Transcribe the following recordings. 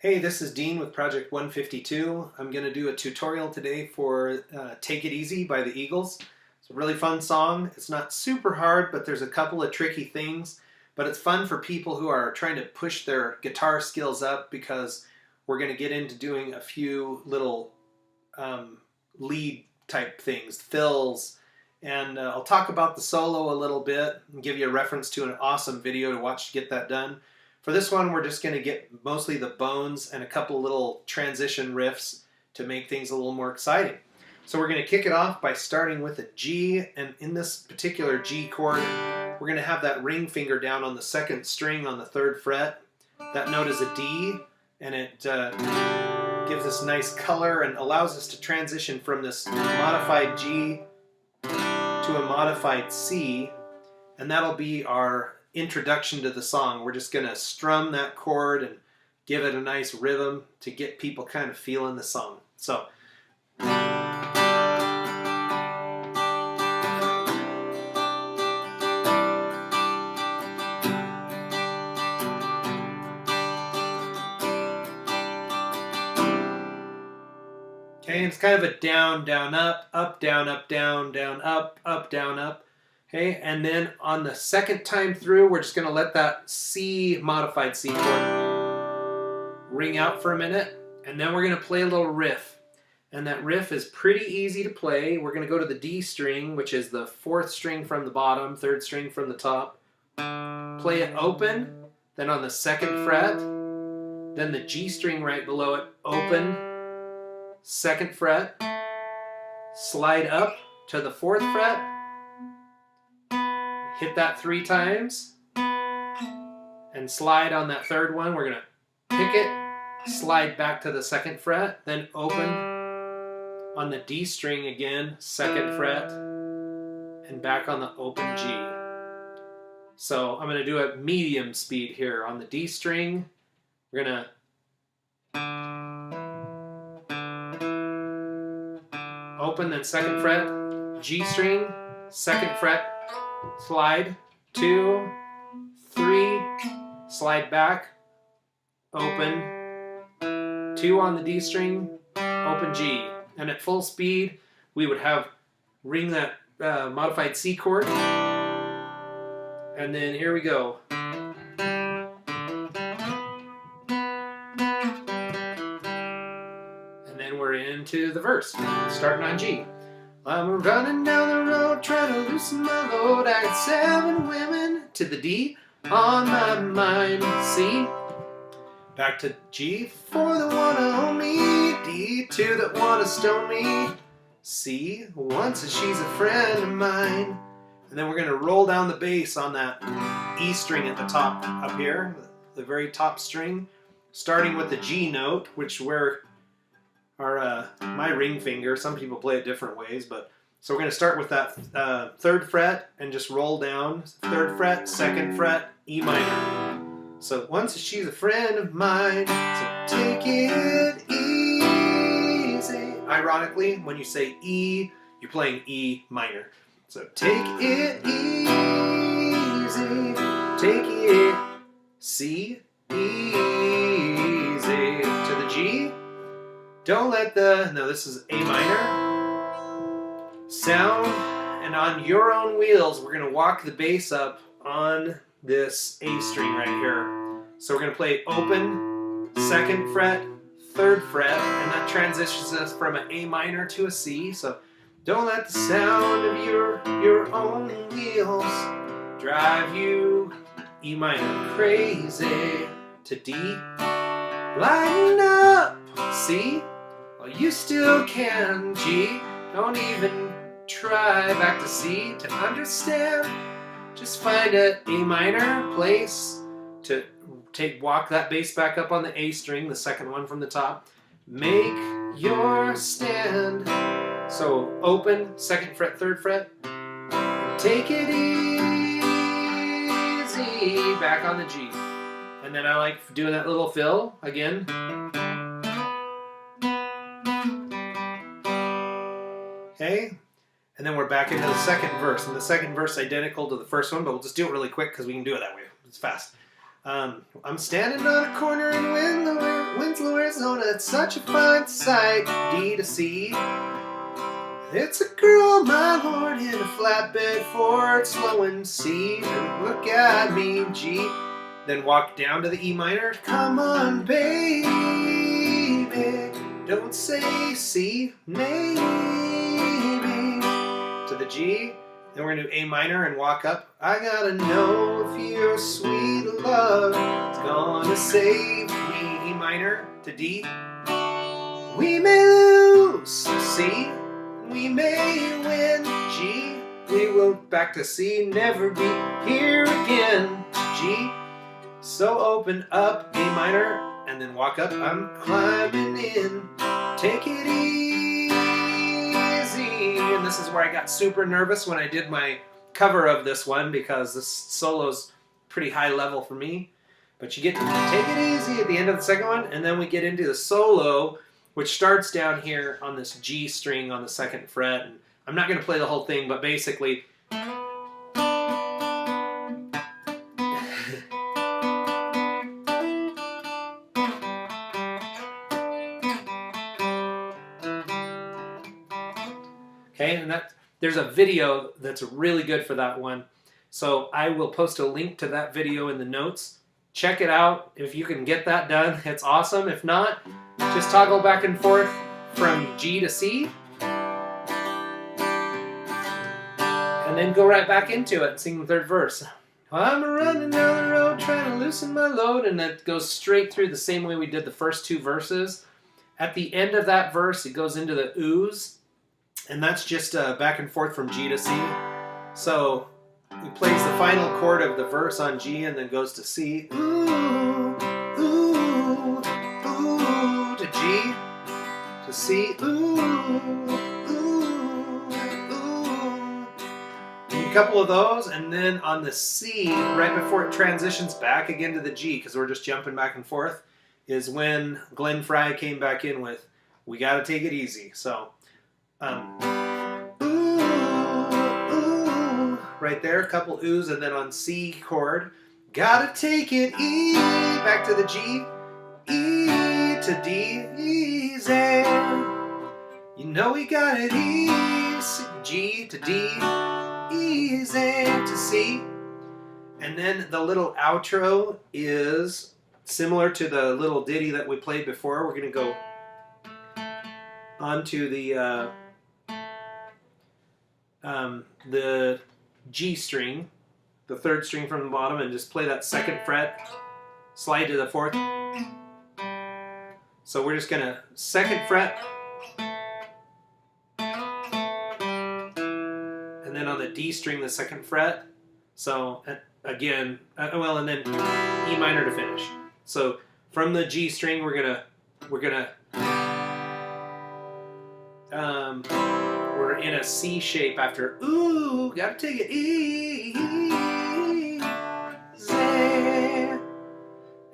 Hey, this is Dean with Project 152. I'm going to do a tutorial today for Take It Easy by the Eagles. It's a really fun song. It's not super hard, but there's a couple of tricky things. But it's fun for people who are trying to push their guitar skills up because we're going to get into doing a few little lead type things, fills, and I'll talk about the solo a little bit and give you a reference to an awesome video to watch to get that done. For this one, we're just going to get mostly the bones and a couple little transition riffs to make things a little more exciting. So we're going to kick it off by starting with a G, and in this particular G chord, we're going to have that ring finger down on the second string on the 3rd fret. That note is a D, and it gives us nice color and allows us to transition from this modified G to a modified C, and that'll be our introduction to the song. We're just going to strum that chord and give it a nice rhythm to get people kind of feeling the song. So okay, it's kind of a down, down, up, down, up, down, down, up, down, up. Okay, and then on the second time through, we're just going to let that C, modified C chord ring out for a minute, and then we're going to play a little riff. And that riff is pretty easy to play. We're going to go to the D string, which is the 4th string from the bottom, 3rd string from the top. Play it open, then on the 2nd fret, then the G string right below it, open, 2nd fret, slide up to the 4th fret, hit that 3 times, and slide on that 3rd one. We're going to pick it, slide back to the 2nd fret, then open on the D string again, 2nd fret, and back on the open G. So I'm going to do a medium speed here. On the D string, we're going to open, then 2nd fret, G string, 2nd fret, slide, 2, 3, slide back, open, 2 on the D string, open G. And at full speed, we would have ring that modified C chord. And then here we go. And then we're into the verse, starting on G. I'm running down the road, trying to loosen my load. I got 7 women to the D on my mind. C, back to G, for the one to own me. D, 2 that want to stone me. C, once she's a friend of mine. And then we're going to roll down the bass on that E string at the top up here, the very top string, starting with the G note, which where my ring finger. Some people play it different ways, but so we're going to start with that 3rd fret and just roll down. 3rd fret, 2nd fret, E minor. So once she's a friend of mine, so take it easy. Ironically, when you say E, you're playing E minor. So take it easy, take it C, easy to the G. Don't let no, this is A minor, sound, and on your own wheels, we're going to walk the bass up on this A string right here. So we're going to play open, 2nd fret, 3rd fret, and that transitions us from an A minor to a C. So don't let the sound of your own wheels drive you E minor crazy to D. Lighten up, C. Well, you still can, G. Don't even try back to C to understand. Just find a A minor place to walk that bass back up on the A string, the 2nd one from the top. Make your stand. So open, 2nd fret, 3rd fret. Take it easy, back on the G. And then I like doing that little fill again. Okay, and then we're back into the 2nd verse. And the 2nd verse is identical to the 1st one, but we'll just do it really quick because we can do it that way. It's fast. I'm standing on a corner and when the wind's it's such a fine sight. D to C. It's a girl, my lord, in a flatbed Ford, slow and C. And look at me, G. Then walk down to the E minor. Come on, baby, don't say C, maybe. To the G. Then we're going to do A minor and walk up. I gotta know if your sweet love is gonna save me. E minor to D. We may lose to C. We may win G. We will back to C. Never be here again. G. So open up A minor and then walk up. I'm climbing in. Take it easy. And this is where I got super nervous when I did my cover of this one because this solo's pretty high level for me. But you get to take it easy at the end of the second one, and then we get into the solo, which starts down here on this G string on the 2nd fret. And I'm not going to play the whole thing, but basically... Okay, and there's a video that's really good for that one. So I will post a link to that video in the notes. Check it out. If you can get that done, it's awesome. If not, just toggle back and forth from G to C. And then go right back into it and sing the 3rd verse. I'm running down the road trying to loosen my load. And that goes straight through the same way we did the first 2 verses. At the end of that verse, it goes into the oohs. And that's just back and forth from G to C. So he plays the final chord of the verse on G and then goes to C. Ooh, ooh, ooh, to G, to C. Ooh, ooh, ooh. And a couple of those, and then on the C, right before it transitions back again to the G, because we're just jumping back and forth, is when Glenn Frey came back in with "We Gotta Take It Easy." So. Ooh, ooh, right there, a couple oohs, and then on C chord, gotta take it E, back to the G, E to D, easy. You know we got it easy, G to D, easy to C. And then the little outro is similar to the little ditty that we played before. We're gonna go onto the G string, the 3rd string from the bottom, and just play that 2nd fret, slide to the 4th. So we're just gonna 2nd fret, and then on the D string, the 2nd fret. So again, well, and then E minor to finish. So from the G string, we're gonna we're in a C shape after ooh, gotta take it easy.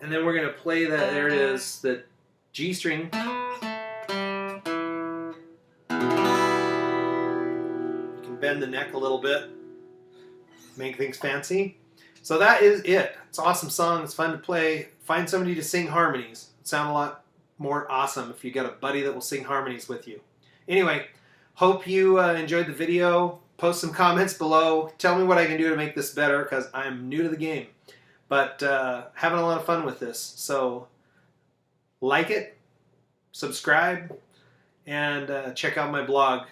And then we're gonna play that, there it is, the G string. You can bend the neck a little bit, make things fancy. So that is it. It's an awesome song, it's fun to play. Find somebody to sing harmonies. It'd sound a lot more awesome if you got a buddy that will sing harmonies with you. Anyway, hope you enjoyed the video. Post some comments below. Tell me what I can do to make this better because I'm new to the game. But having a lot of fun with this. So like it, subscribe, and check out my blog.